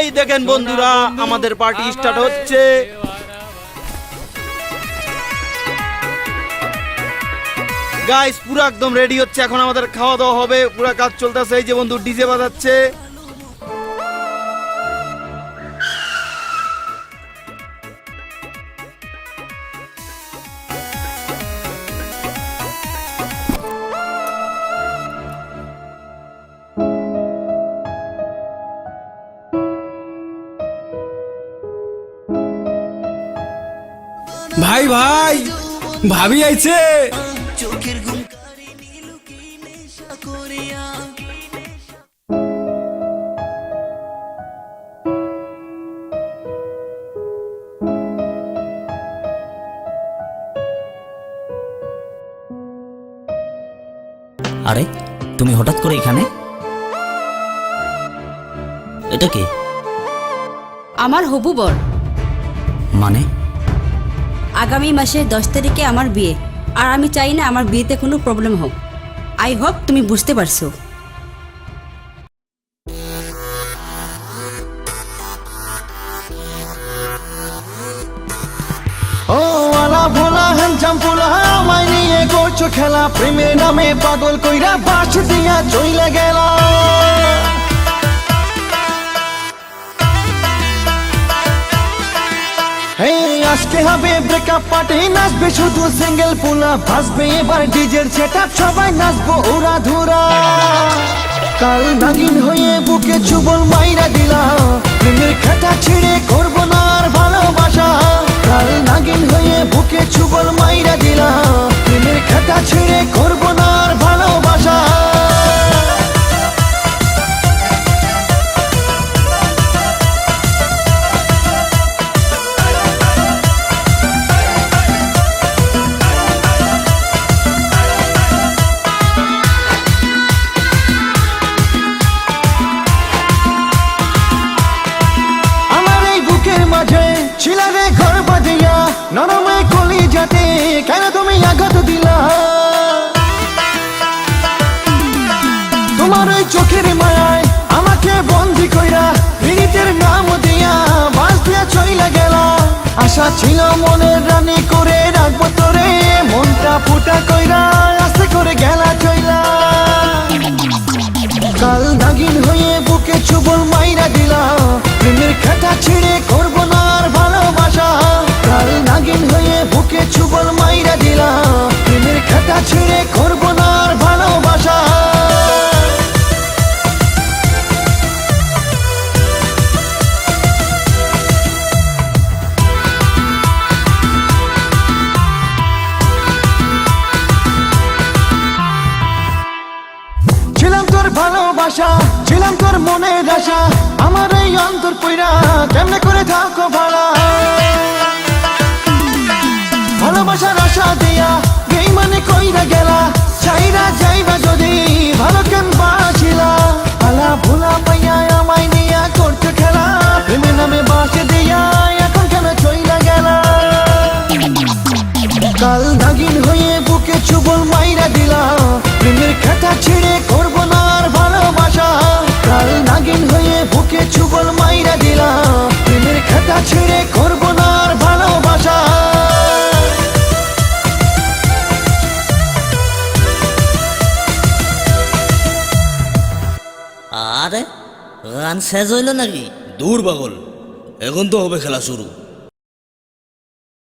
এই দেখেন বন্ধুরা, আমাদের পার্টি স্টার্ট হচ্ছে। গাইস পুরো একদম রেডি হচ্ছে, এখন আমাদের খাওয়া দাওয়া হবে, পুরো কাজ চলতেছে। এই যে বন্ধু ডিজে বাজাচ্ছে। ভাই ভাই ভাবি আইছে। চোখের ঘুম কারে নীল কি নেশা করিয়া আরে তুমি হঠাৎ করে এখানে? এটা কি? আমার হবু বর। মানে? আগামী মাসে 10 তারিখে আমার বিয়ে, আর আমি চাই না আমার বিয়েতে কোনো প্রবলেম হোক। আই হোপ তুমি বুঝতে পারছো। ও আলা ভোলা হ্যান্ডসাম পোলা, আমায় নিয়ে করছো খেলা, প্রেমের নামে পাগল কইরা বাস দিয়া চইলা গেলা। আজকে হবে ব্রেকআপ পার্টি, নাচবে শুধু সিঙ্গেল পোলা, বাজবে এবার ডিজের সেটআপ, সবাই নাচবো ওরা ধুরা। কাল নাগিন হয়ে বুকে চুবল মাইরা দিলা, প্রেমের খাতা ছিঁড়ে করবো না আর ভালোবাসা। কাল নাগিন হয়ে বুকে চুবল মাইরা দিলা, প্রেমের খাতা ছিঁড়ে করবো না আর ভালোবাসা। ছিলারে ঘর বাঁধিয়া নরমে কলি যাতে, কেন তুমি আঘাত দিলা? তোমার ওই চোখের মায়ায় আমাকে বন্দি কইরা, পীড়িতের নাম দিয়া বাস দিয়া চইলা গেলা। আশা ছিল মনের রানী করে রাখবো তোরে, মনটা ফুটা কইরা আস্তে করে গেলা চইলা। কাল নাগিন হয়ে বুকে চুবল মাইরা দিলা, প্রেমের খাতা ছিঁড়ে করবো না আর ভালোবাসা। কাল নাগিন হয়ে বুকে চুবল মাইরা দিলা, প্রেমের খাতা ছিঁড়ে করবো না আর ভালোবাসা। ছিলাম তোর ভালোবাসা, ছিলাম তোর মনের আশা, আমার এই অন্তর কইরা কেমনে করে থাকো ভাড়া। ভালোবাসার আশা দিয়া বেইমানি কইরা গেলা, চাইরা যাইবা যদি ভালো কেন বাসিলা। আলা ভোলা পাইয়া আমায় নিয়া করছো খেলা, প্রেমের নামে বাসে দিয়া এখন কেন চইলা গেলা। কাল নাগিন হয়ে বুকে চুবল মাইরা দিলা, প্রেমের খাতা ছিঁড়ে করবো না আর ভালোবাসা। কাল নাগিন হয়ে বুকে চুবল মাইরা দিলা, প্রেমের খাতা ছিঁড়ে করবো না আর ভালোবাসা। আরে গান শেষ হইল নাকি? দূর পাগল, এখন তো হবে খেলা শুরু।